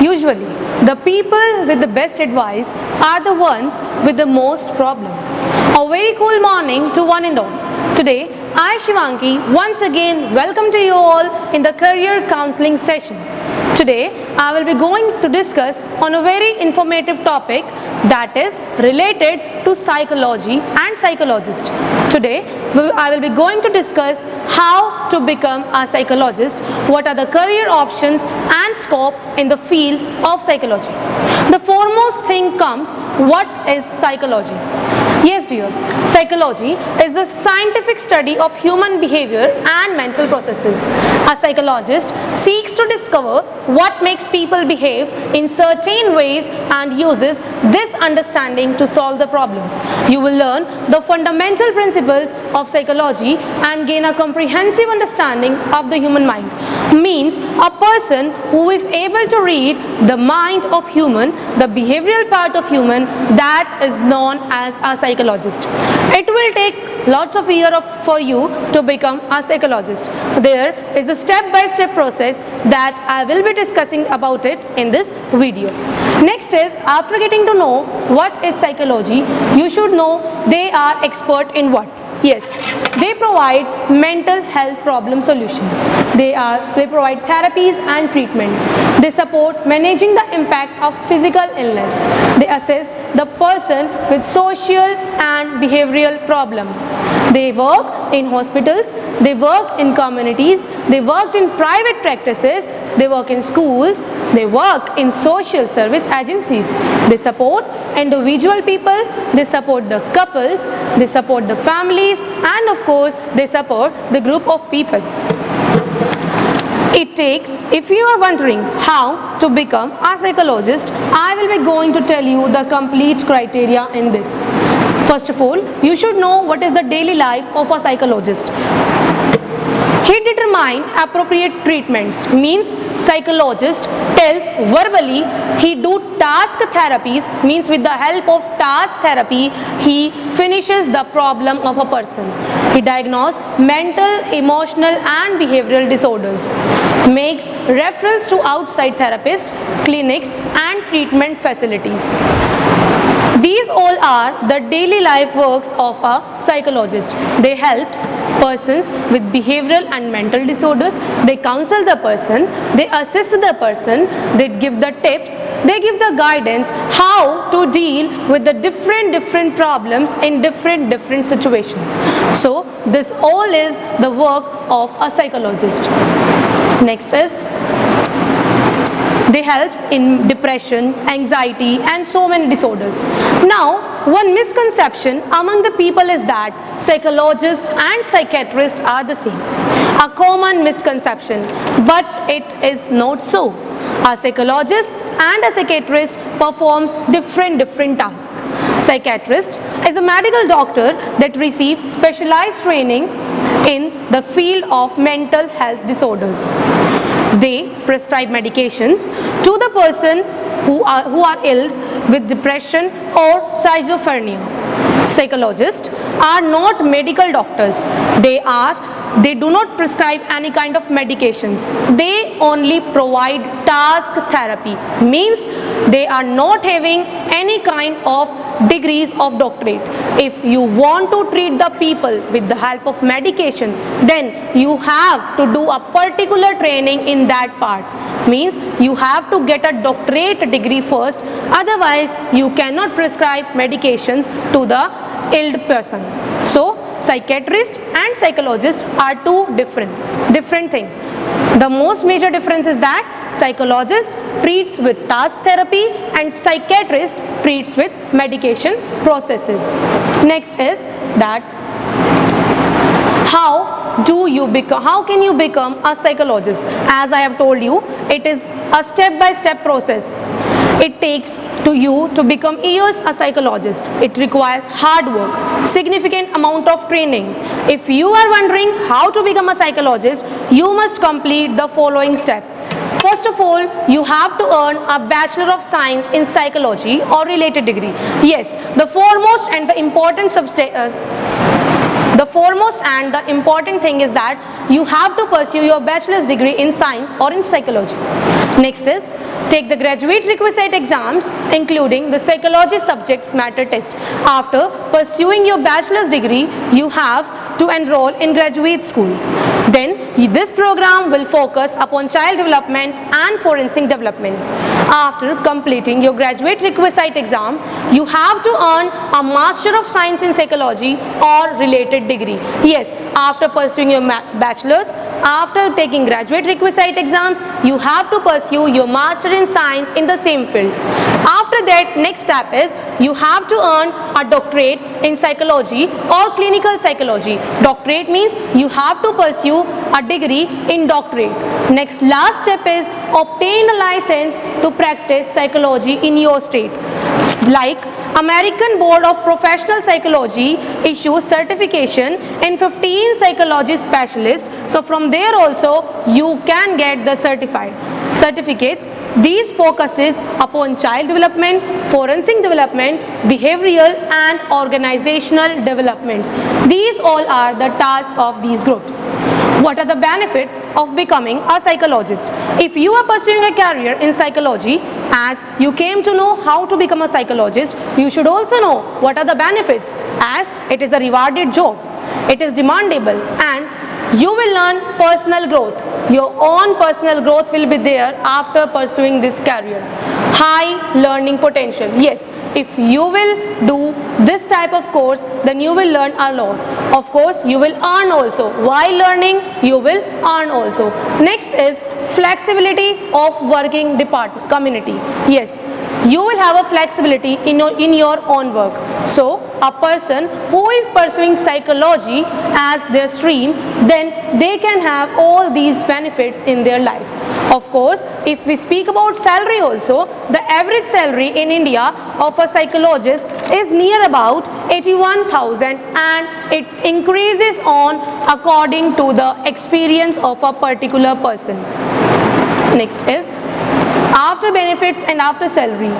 Usually, the people with the best advice are the ones with the most problems. A very cool morning to one and all. Today, I, Shivanki, once again welcome to you all in the career counseling session. Today, I will be going to discuss on a very informative topic that is related to psychology and psychologist. Today, I will be going to discuss how to become a psychologist, what are the career options and scope in the field of psychology. The foremost thing comes, what is psychology? Yes dear, psychology is the scientific study of human behavior and mental processes. A psychologist seeks to discover what makes people behave in certain ways and uses this understanding to solve the problems. You will learn the fundamental principles of psychology and gain a comprehensive understanding of the human mind. Means a person who is able to read the mind of human, the behavioral part of human, that is known as a psychologist. It will take lots of years for you to become a psychologist. There is a step-by-step process that I will be discussing about it in this video. Next is, after getting to know what is psychology, you should know they are expert in what? Yes, they provide mental health problem solutions. They provide therapies and treatment. They support managing the impact of physical illness. They assist the person with social and behavioral problems. They work in hospitals, they work in communities, they work in private practices, they work in schools, they work in social service agencies. They support individual people, they support the couples, they support the families, and of course they support the group of people. It takes, if you are wondering how to become a psychologist, I will be going to tell you the complete criteria in this. First of all, you should know what is the daily life of a psychologist. He determines appropriate treatments, means psychologist tells verbally, he do task therapies, means with the help of task therapy, he finishes the problem of a person. He diagnoses mental, emotional and behavioral disorders, makes referrals to outside therapists, clinics and treatment facilities. These all are the daily life works of a psychologist. They help persons with behavioral and mental disorders. They counsel the person, they assist the person, they give the tips, they give the guidance how to deal with the different problems in different situations. So this all is the work of a psychologist. Next is, they helps in depression, anxiety and so many disorders. Now, one misconception among the people is that psychologists and psychiatrists are the same. A common misconception, but it is not so. A psychologist and a psychiatrist performs different tasks. Psychiatrist is a medical doctor that receives specialized training in the field of mental health disorders. They prescribe medications to the person who are ill with depression or schizophrenia. Psychologists are not medical doctors. They do not prescribe any kind of medications. They only provide task therapy, means they are not having any kind of degrees of doctorate. If you want to treat the people with the help of medication, then you have to do a particular training in that part. Means you have to get a doctorate degree first, otherwise you cannot prescribe medications to the ill person. So psychiatrist and psychologist are two different things. The most major difference is that psychologist treats with task therapy and psychiatrist treats with medication processes. Next is that how can you become a psychologist? As I have told you, it is a step-by-step process. It takes to you to become years a psychologist. It requires hard work, significant amount of training. If you are wondering how to become a psychologist, you must complete the following step. First of all, you have to earn a Bachelor of Science in Psychology or related degree. Yes, the foremost and the important thing is that you have to pursue your bachelor's degree in science or in psychology. Next is, take the graduate requisite exams including the psychology subjects matter test. After pursuing your bachelor's degree, you have to enroll in graduate school. Then this program will focus upon child development and forensic development. After completing your graduate requisite exam, you have to earn a Master of Science in Psychology or related degree. Yes, after pursuing your bachelor's, after taking graduate requisite exams, you have to pursue your Master in Science in the same field. After that, next step is you have to earn a doctorate in psychology or clinical psychology. Doctorate means you have to pursue a degree in doctorate. Next, last step is obtain a license to practice psychology in your state. Like American Board of Professional Psychology issues certification in 15 psychology specialists. So from there also you can get the certificates. These focuses upon child development, forensic development, behavioral and organizational developments. These all are the tasks of these groups. What are the benefits of becoming a psychologist? If you are pursuing a career in psychology, as you came to know how to become a psychologist, you should also know what are the benefits, as it is a rewarded job, it is demandable, and you will learn personal growth. Your own personal growth will be there after pursuing this career. High learning potential. Yes, if you will do this type of course, then you will learn a lot. Of course, you will earn also. While learning, you will earn also. Next is flexibility of working community. Yes, you will have a flexibility in your own work. So a person who is pursuing psychology as their stream, then they can have all these benefits in their life. Of course, if we speak about salary also, the average salary in India of a psychologist is near about 81,000, and it increases on according to the experience of a particular person. Next is after benefits and after salary.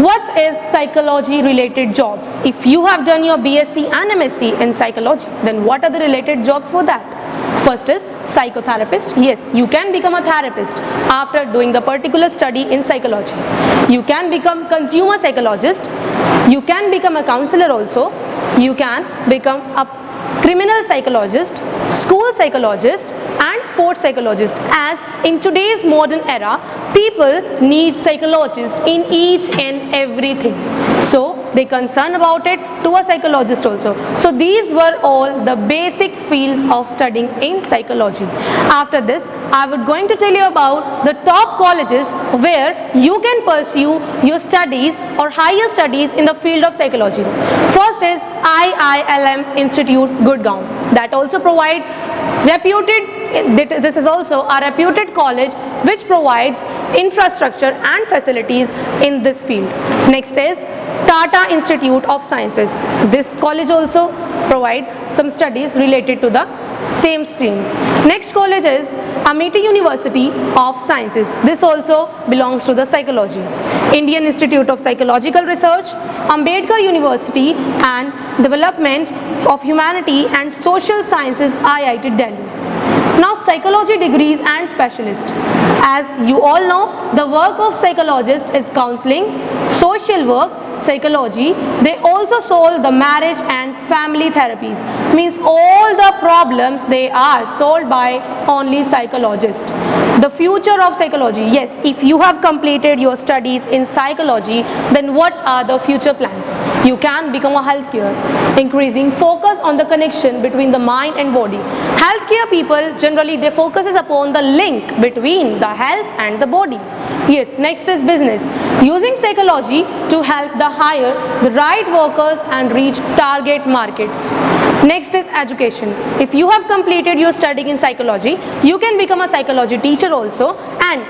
What is psychology related jobs? If you have done your BSc and MSc in psychology, then what are the related jobs for that? First is psychotherapist. Yes, you can become a therapist after doing the particular study in psychology. You can become consumer psychologist. You can become a counselor also. You can become a criminal psychologist, school psychologist, and sports psychologist. As in today's modern era, people need psychologists in each and everything. So they concern about it to a psychologist also. So these were all the basic fields of studying in psychology. After this, I would going to tell you about the top colleges where you can pursue your studies or higher studies in the field of psychology. First is IILM Institute, Gurgaon. That also provide this is also a reputed college which provides infrastructure and facilities in this field. Next is Tata Institute of Sciences. This college also provide some studies related to the same stream. Next college is Amity University of Sciences. This also belongs to the psychology. Indian Institute of Psychological Research, Ambedkar University and Development of Humanity and Social Sciences, IIT Delhi. Now psychology degrees and specialist. As you all know, the work of psychologist is counseling, social work, psychology. They also solve the marriage and family therapies. Means all the problems they are solved by only psychologist. The future of psychology. Yes, if you have completed your studies in psychology, then what are the future plans? You can become a healthcare, increasing focus on the connection between the mind and body. Healthcare people generally they focuses upon the link between the health and the body. Yes, next is business. Using psychology to help the hire the right workers and reach target markets. Next is education. If you have completed your studying in psychology, you can become a psychology teacher also, and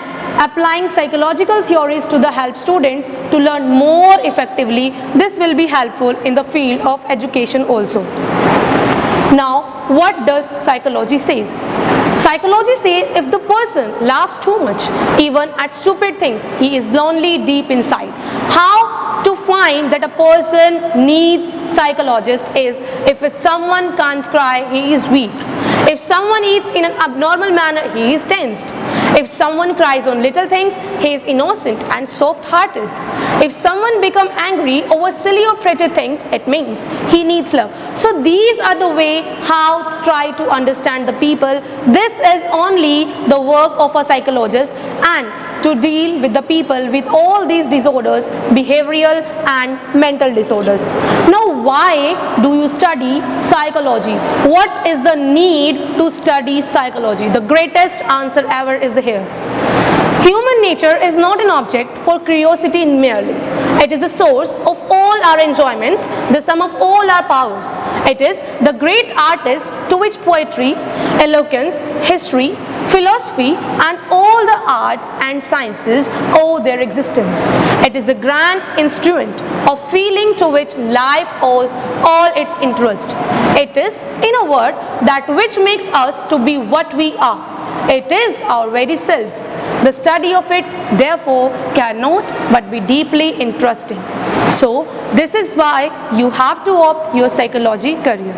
applying psychological theories to the help students to learn more effectively. This will be helpful in the field of education also. Now, what does psychology says? Psychology says if the person laughs too much, even at stupid things, he is lonely deep inside. How to find that a person needs psychologist is if it's someone can't cry, he is weak. If someone eats in an abnormal manner, he is tensed. If someone cries on little things, he is innocent and soft-hearted. If someone becomes angry over silly or pretty things, it means he needs love. So these are the way how to try to understand the people. This is only the work of a psychologist, and to deal with the people with all these disorders, behavioral and mental disorders. Now, why do you study psychology? What is the need to study psychology? The greatest answer ever is here. Human nature is not an object for curiosity merely. It is the source of all our enjoyments, the sum of all our powers. It is the great artist to which poetry, eloquence, history, philosophy and all the arts and sciences owe their existence. It is the grand instrument of feeling to which life owes all its interest. It is, in a word, that which makes us to be what we are. It is our very selves. The study of it, therefore, cannot but be deeply interesting. So, this is why you have to opt your psychology career.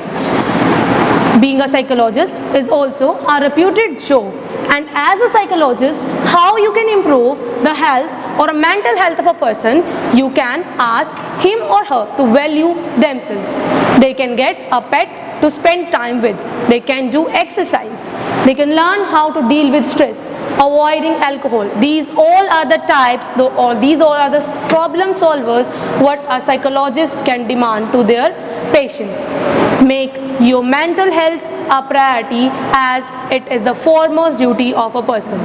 Being a psychologist is also a reputed job, and as a psychologist, how you can improve the health or a mental health of a person, you can ask him or her to value themselves. They can get a pet to spend time with. They can do exercise. They can learn how to deal with stress, avoiding alcohol. These all are the types, these all are the problem solvers what a psychologist can demand to their patients. Make your mental health a priority, as it is the foremost duty of a person.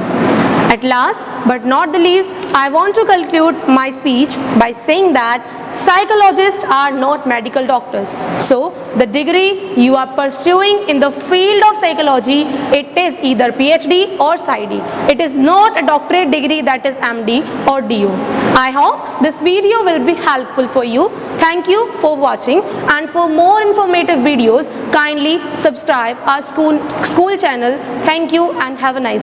At last but not the least, I want to conclude my speech by saying that psychologists are not medical doctors. So the degree you are pursuing in the field of psychology, it is either PhD or PsyD. It is not a doctorate degree, that is MD or DO. I hope this video will be helpful for you. Thank you for watching, and for more informative videos, kindly subscribe our school channel. Thank you and have a nice day.